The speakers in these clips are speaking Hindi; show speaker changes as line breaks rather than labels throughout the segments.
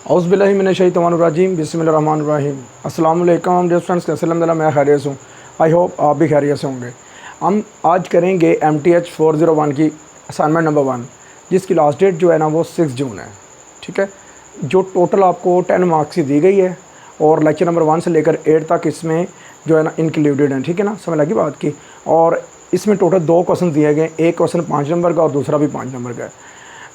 औज़ुबिल्लाहिमिनश्शैतानिर्रजीम बिस्मिल्लाहिर्रहमानिर्रहीम। अस्सलाम वालेकुम डियर फ्रेंड्स, कैसे अल्हम्दुलिल्लाह मैं खैरियत हूँ। आई होप आप भी खैरियत से होंगे। हम आज करेंगे MTH 401 की असाइनमेंट नंबर 1, जिसकी लास्ट डेट जो है ना वो 6 जून है। ठीक है, जो टोटल आपको 10 मार्क्स की दी गई है और लेक्चर नंबर 1 से लेकर 8 तक इसमें जो है ना इंक्लूडेड है। ठीक है ना, समझ लगी बात की। और इसमें टोटल 2 क्वेश्चन दिए गए, एक क्वेश्चन 5 नंबर का और दूसरा भी 5 नंबर का है।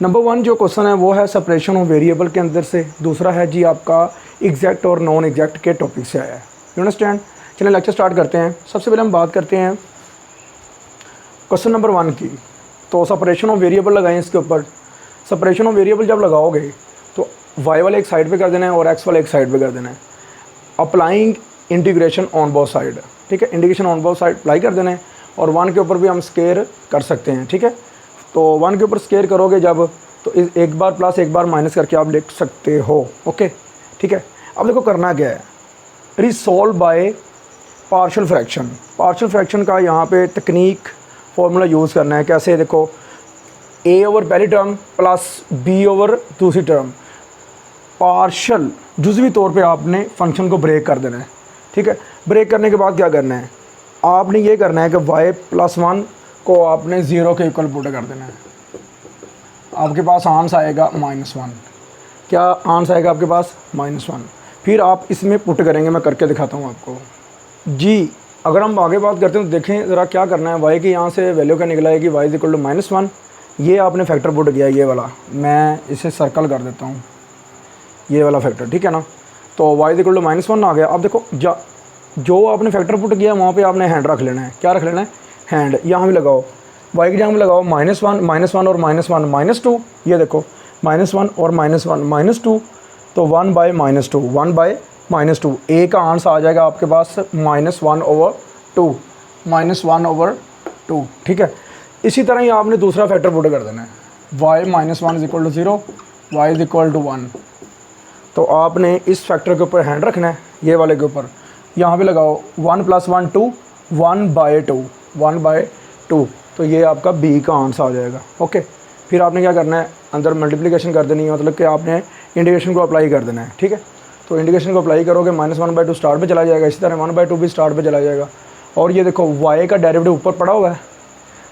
नंबर 1 जो क्वेश्चन है वो है सेपरेशन ऑफ वेरिएबल के अंदर से, दूसरा है जी आपका एग्जैक्ट और नॉन एग्जैक्ट के टॉपिक से आया है। You understand. चलिए लेक्चर स्टार्ट करते हैं। सबसे पहले हम बात करते हैं क्वेश्चन नंबर 1 की। तो सेपरेशन ऑफ वेरिएबल लगाएं इसके ऊपर। सेपरेशन ऑफ वेरिएबल जब लगाओगे तो वाई वाले एक साइड पे कर देना है और एक्स वाले एक साइड पे कर देना है। Applying integration on both side. ठीक है, integration on both side apply कर देना है और 1 के ऊपर भी हम स्केयर कर सकते हैं। ठीक है, तो 1 के ऊपर स्केयर करोगे जब, तो एक बार प्लस एक बार माइनस करके आप लिख सकते हो। ओके, ठीक है। अब देखो करना क्या है, resolve by partial fraction. Partial fraction का यहाँ पे तकनीक फॉर्मूला यूज़ करना है। कैसे, देखो a ओवर पहली टर्म प्लस b ओवर दूसरी टर्म, पार्शियल जुज़वी तौर पे आपने फंक्शन को ब्रेक कर देना है। ठीक है, ब्रेक करने के बाद क्या करना है, आपने ये करना है कि y+1 को आपने 0 के इक्वल पुट कर देना है। आपके पास आंसर आएगा -1। क्या आंसर आएगा आपके पास? -1। फिर आप इसमें पुट करेंगे, मैं करके दिखाता हूँ आपको जी। अगर हम आगे बात करते हैं तो देखें ज़रा क्या करना है। y की यहाँ से वैल्यू क्या निकला है कि y = -1। ये आपने फैक्टर पुट किया, ये वाला मैं इसे सर्कल कर देता हूँ, ये वाला फैक्टर। ठीक है ना, तो y = -1 आ गया। अब देखो जो आपने फैक्टर पुट किया वहाँ पे आपने हैंड रख लेना है। क्या रख लेना है? हैंड। यहाँ भी लगाओ, y की जगह में लगाओ -1 और -1 -2। ये देखो -1 और -1 -2, तो 1/-2 1/-2। a का आंसर आ जाएगा आपके पास -1/2 -1/2। ठीक है, इसी तरह ही आपने दूसरा फैक्टर पुट कर देना है। y -1 = 0, y = 1। तो आपने इस फैक्टर के ऊपर हैंड रखना है, ये वाले के ऊपर। यहाँ पे लगाओ 1 + 1 2, 1/2। तो ये आपका b का आंसर आ जाएगा। ओके, फिर आपने क्या करना है, अंदर मल्टीप्लिकेशन कर देनी है, मतलब कि आपने इंटीग्रेशन को अप्लाई कर देना है। ठीक है, तो इंटीग्रेशन को अप्लाई करोगे -1/2 स्टार्ट पे चला जाएगा, इसी तरह 1/2 भी स्टार्ट पे चला जाएगा। और ये देखो y का डेरिवेटिव ऊपर पड़ा हुआ है,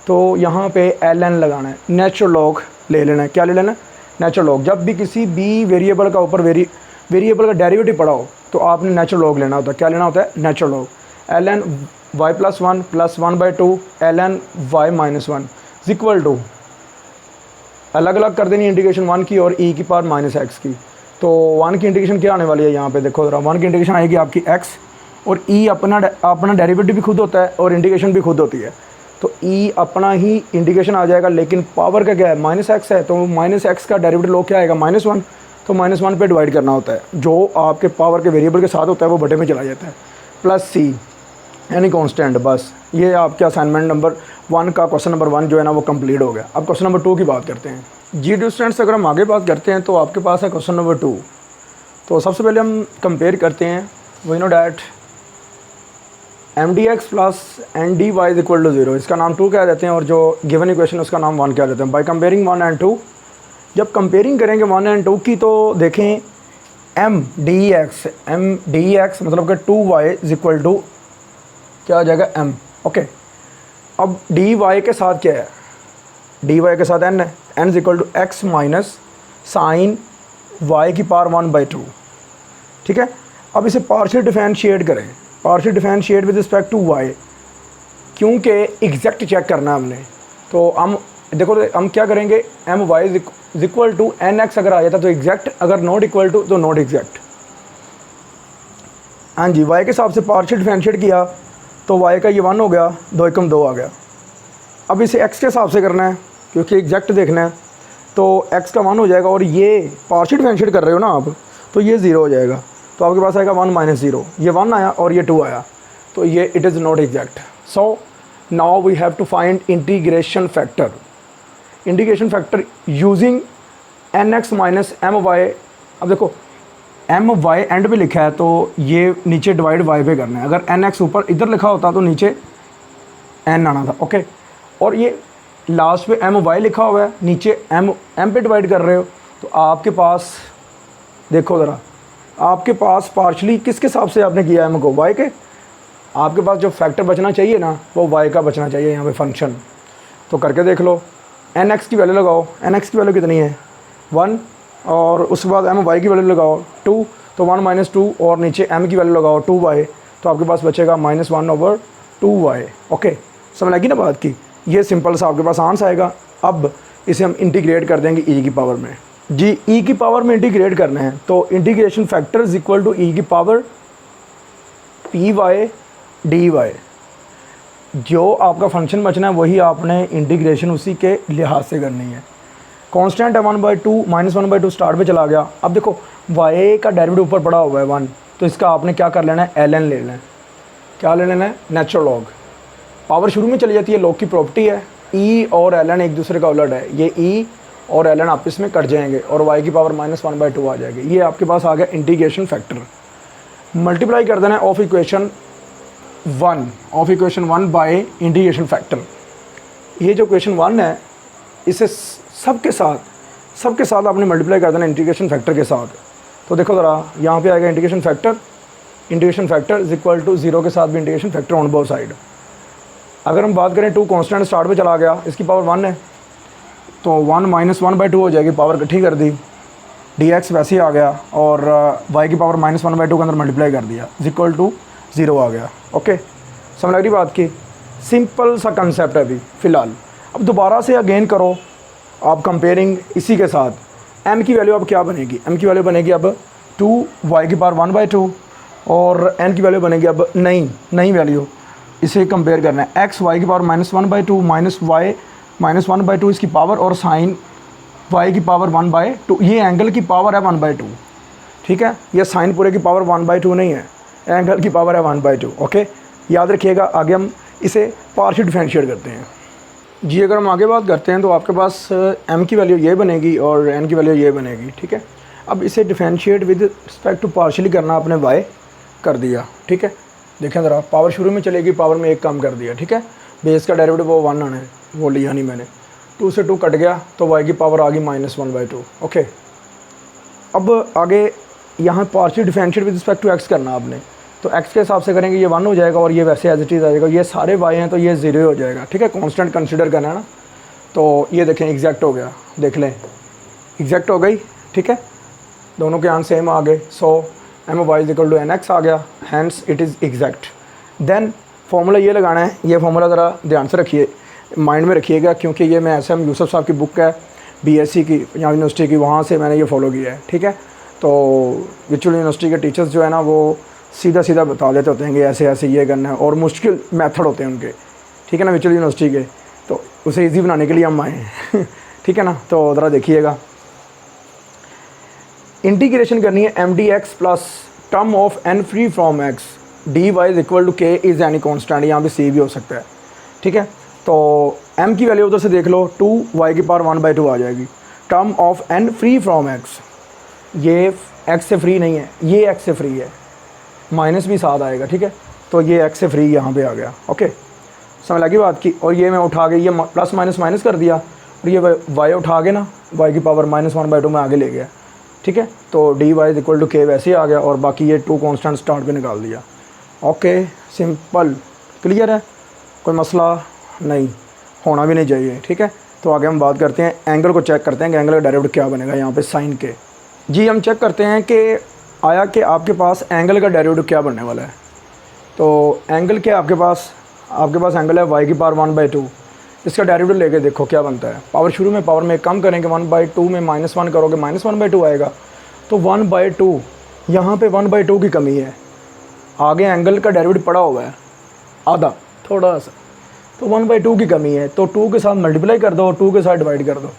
तो यहाँ पे ln लगाना है, नेचुरल लॉग ले लेना है। क्या ले लेना है? Natural log. जब भी किसी b वेरिएबल का ऊपर वेरिएबल का डेरिवेटिव पड़ा हो तो आपने नेचुरल लॉग लेना होता है। क्या लेना होता है? Natural log. ln y+1 + 1/2 ln y-1 = अलग अलग कर देनी इंटीग्रेशन 1 की और e⁻x की। तो 1 की इंटीग्रेशन क्या आने वाली है, यहाँ पे देखो ज़रा। 1 की इंटीग्रेशन आएगी आपकी x, और e अपना डेरिवेटिव भी खुद होता है और इंटीग्रेशन भी खुद होती है। तो e अपना ही इंटीग्रेशन आ जाएगा, लेकिन पावर का क्या है? -x है, तो -x का डेरिवेटिव लॉग क्या आएगा? -1। तो -1 पे डिवाइड करना होता है, जो आपके पावर के वेरिएबल के साथ होता है वो बटे में चला जाता है, प्लस c यानी कांस्टेंट। बस ये आपके असाइनमेंट नंबर 1 का क्वेश्चन नंबर 1 जो है ना वो कंप्लीट हो गया। अब क्वेश्चन नंबर 2 की बात करते हैं जी स्टूडेंट्स। अगर हम आगे बात करते हैं तो आपके पास है क्वेश्चन नंबर 2। तो सबसे पहले हम कंपेयर करते हैं, we know that MDX + NDY = 0। इसका नाम 2 कह देते हैं और जो गिवन इक्वेशन उसका नाम 1 कह देते हैं। बाय कंपेयरिंग 1 and 2, जब कंपेयरिंग करेंगे 1 and 2 की, तो देखें MDX मतलब कि 2y = क्या आ जाएगा? m। ओके, अब dy के साथ क्या है? dy के साथ n है, n = x - sin y⁻1/2। ठीक है, अब इसे पार्शियल डिफरेंशिएट करें, partial differentiate with respect to y, क्योंकि एग्जैक्ट चेक करना है हमने। तो हम देखो हम क्या करेंगे, my = nx अगर आ जाता तो एग्जैक्ट, अगर नॉट इक्वल टू तो नॉट एग्जैक्ट। हाँ जी, y के हिसाब से पार्शियल डिफरेंशिएट किया तो y का ये 1 हो गया, 2 × 2 आ गया। अब इसे x के हिसाब से करना है क्योंकि एग्जैक्ट देखना है, तो x का 1 हो जाएगा, और ये पार्शियल डिफरेंशिएट कर रहे हो ना आप, तो ये 0 हो जाएगा। तो आपके पास आएगा 1 - 0, ये 1 आया और ये 2 आया, तो ये it is not exact. So now we have to find integration factor. Integration factor using nx - my। अब देखो my एंड पे लिखा है, तो ये नीचे डिवाइड y पे करना है। अगर nx ऊपर इधर लिखा होता तो नीचे n आना था। ओके, और ये लास्ट पे my लिखा हुआ है, नीचे m पे डिवाइड कर रहे हो, तो आपके पास देखो ज़रा, आपके पास पार्शली किसके हिसाब से आपने किया है एम को, वाई के। आपके पास जो फैक्टर बचना चाहिए ना वो वाई का बचना चाहिए यहाँ पे फंक्शन। तो करके देख लो, एन एक्स की वैल्यू लगाओ, एन एक्स की वैल्यू कितनी है 1, और उसके बाद एम वाई की वैल्यू लगाओ 2, तो 1 माइनस 2, और नीचे एम की वैल्यू लगाओ 2 वाई, तो आपके पास बचेगा -1/2 वाई। ओके, समझ लगी ना बात की। ये सिंपल सा आपके पास आंसर आएगा। अब इसे हम इंटीग्रेट कर देंगे ई की पावर में। जी, ई की पावर में इंटीग्रेट करना है तो integration factor is equal to E की power P Y D Y. जो आपका फंक्शन बचना है वही आपने इंटीग्रेशन उसी के लिहाज से करनी है। कांस्टेंट है 1/2, -1/2 स्टार्ट पे चला गया। अब देखो वाई का डेरिवेटिव ऊपर पड़ा हुआ है 1, तो इसका आपने क्या कर लेना है, ln ले लेना है। क्या ले लेना है, नेचुरल लॉग। पावर शुरू में चली जाती है, लॉग की प्रॉपर्टी है। ई और ln एक दूसरे का उलट है, ये ई और ln आपस में कट जाएंगे और y की पावर -1/2 आ जाएगी। ये आपके पास आ गया इंटीग्रेशन फैक्टर। मल्टीप्लाई कर देना है of equation 1 bye integration factor. ये जो इक्वेशन 1 है इसे सबके साथ आपने मल्टीप्लाई कर देना इंटीग्रेशन फैक्टर के साथ। तो देखो ज़रा, यहाँ पे आएगा integration factor is equal to 0 के साथ भी integration factor on both side. अगर हम बात करें 2 कांस्टेंट स्टार्ट पे चला गया, इसकी पावर 1 है तो 1 -1/2 हो जाएगी, पावर इकट्ठी कर दी, dx वैसे ही आ गया, और y की पावर -1/2 के अंदर मल्टीप्लाई कर दिया इज इक्वल टू 0 आ गया। ओके, समझ लग रही बात की। सिंपल सा कंसेप्ट है अभी फ़िलहाल। अब दोबारा से अगेन करो आप कंपेयरिंग इसी के साथ। m की वैल्यू अब क्या बनेगी, m की वैल्यू बनेगी अब 2y की पावर 1/2, और n की वैल्यू बनेगी अब नई वैल्यू। इसे कंपेयर करना है, x y की पावर -1/2 माइनस y -1/2 इसकी पावर, और साइन y की पावर 1/2। ये एंगल की पावर है 1/2, ठीक है। ये साइन पूरे की पावर 1/2 नहीं है, एंगल की पावर है 1/2। ओके, याद रखिएगा। आगे हम इसे पार्शियल डिफरेंशिएट करते हैं। जी, अगर हम आगे बात करते हैं तो आपके पास m की वैल्यू ये बनेगी और n की वैल्यू ये बनेगी, ठीक है। अब इसे differentiate with respect to partially करना आपने y कर दिया, ठीक है। देखें ज़रा, पावर शुरू में चलेगी, पावर में एक कम कर दिया, ठीक है। बेस का डेरिवेटिव वो 1 आना है, वो लिया नहीं मैंने। 2 से 2 कट गया तो y की पावर आ गई -1/2। ओके, अब आगे यहाँ partial differentiate with respect to x करना आपने, तो x के हिसाब से करेंगे, ये 1 हो जाएगा और ये वैसे एज इट इज़ आ जाएगा। ये सारे y हैं तो ये 0 हो जाएगा, ठीक है। कांस्टेंट कंसीडर करना है ना, तो ये देखें एग्जैक्ट हो गया, देख लें एग्जैक्ट हो गई, ठीक है। दोनों के आंसर सेम आ गए। So my is equal to nx आ गया, hence it is exact. Then formula ये लगाना है, ये फार्मूला ज़रा ध्यान से रखिए, माइंड में रखिएगा, क्योंकि ये मैं SM यूसुफ साहब की बुक है BSc की, पंजाब यूनिवर्सिटी की, वहाँ से मैंने ये फॉलो किया है, ठीक है। तो विचुअल यूनिवर्सिटी के टीचर्स जो है ना वो सीधा बता देते होते हैं कि ऐसे ऐसे ये करना है, और मुश्किल मेथड होते हैं उनके, ठीक है ना, विचुअल यूनिवर्सिटी के। तो उसे ईजी बनाने के लिए हम आए हैं ठीक है ना। तो ज़रा देखिएगा, इंटीग्रेशन करनी है mdx plus term of n free from x dy is equal to k is any constant, यहाँ पे c भी हो सकता है, ठीक है। तो m की वैल्यू उधर से देख लो, 2y की पावर 1/2 आ जाएगी। Term of n free from x, ये x से फ्री नहीं है, ये x से फ्री है, माइनस भी साथ आएगा, ठीक है। तो ये x से फ्री यहाँ पे आ गया। ओके, समझ लगी बात की। और ये मैं उठा के ये प्लस माइनस कर दिया, और ये y उठा के ना y की पावर -1/2 में आगे ले गया, ठीक है। तो dy is equal to k वैसे ही आ गया, और बाकी ये 2 कांस्टेंट स्टार्ट पे निकाल दिया। ओके, सिंपल, क्लियर है, कोई मसला नहीं, होना भी नहीं चाहिए, ठीक है। तो आगे हम बात करते हैं, एंगल को चेक करते हैं कि एंगल का डेरिवेटिव क्या बनेगा यहाँ पे साइन के। जी, हम चेक करते हैं कि आया कि आपके पास एंगल का डेरिवेटिव क्या बनने वाला है। तो एंगल क्या आपके पास एंगल है y की पावर 1/2, इसका डेरिवेटिव लेके देखो क्या बनता है। पावर शुरू में पावर में कम करेंगे, 1/2 में -1 करोगे -1/2 आएगा, तो 1/2 यहाँ पे 1/2 की कमी है, आगे एंगल का डेरिवेटिव पड़ा हुआ है आधा थोड़ा सा, तो 1/2 की कमी है। तो 2 के साथ मल्टीप्लाई कर दो और 2 के साथ डिवाइड कर दो,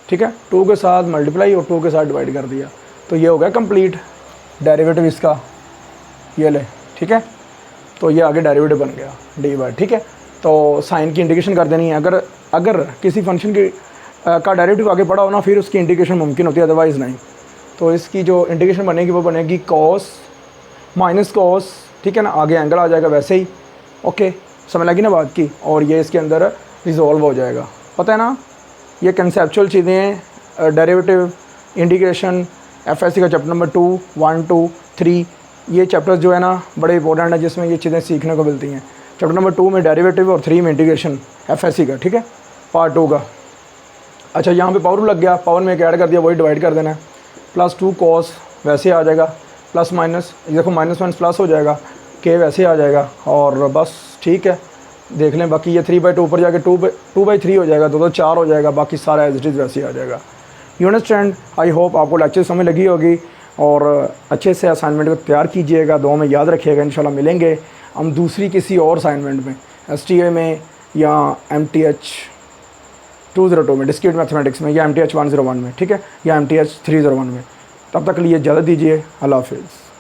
ठीक है। 2 के साथ मल्टीप्लाई और 2 के साथ डिवाइड कर दिया, तो ये हो गया कंप्लीट डेरिवेटिव इसका, ये ले, ठीक है। तो ये आगे डेरिवेटिव बन गया dy, ठीक है। तो साइन की इंटीग्रेशन कर देनी है। अगर किसी फंक्शन की का डेरिवेटिव आगे पड़ा हो ना, फिर उसकी इंटीग्रेशन मुमकिन होती है, अदरवाइज़ नहीं। तो इसकी जो इंटीग्रेशन बनेगी वो बनेगी cos माइनस cos, ठीक है ना, आगे एंगल आ जाएगा वैसे ही। ओके, समझ लगी ना बात की। और ये इसके अंदर रिजॉल्व हो जाएगा, पता है ना, ये कंसेप्चुअल चीज़ें हैं, डेरिवेटिव, इंटीग्रेशन, एफएससी का चैप्टर नंबर 2, 1, 2, 3 ये चैप्टर्स जो है ना बड़े इंपॉर्टेंट है, जिसमें ये चीज़ें सीखने को मिलती हैं। चैप्टर नंबर 2 में डेरिवेटिव और 3 में इंटीग्रेशन एफएससी का, ठीक है, पार्ट 2 का। अच्छा, यहाँ पे पावर लग गया, पावर में एक ऐड कर दिया, वही डिवाइड कर देना है। +2 कॉस वैसे आ जाएगा, प्लस माइनस देखो माइनस माइनस प्लस हो जाएगा, के वैसे आ जाएगा, और बस ठीक है, देख लें। बाकी ये 3/2 ऊपर जाके 2/3 हो जाएगा, तो 4 हो जाएगा, बाकी सारा एज इट इज़ वैसे ही आ जाएगा। You understand? आई होप आपको लेक्चर समझ लगी होगी, और अच्छे से असाइनमेंट को तैयार कीजिएगा, दुआ में याद रखिएगा। इंशाल्लाह मिलेंगे हम दूसरी किसी और असाइनमेंट में, STA में या MTH 202 में, डिस्क्रीट मैथमेटिक्स में, या MTH 101 में, ठीक है, या MTH 301 में। तब तक के लिए इजाज़त दीजिए। अल्लाह हाफ़िज़।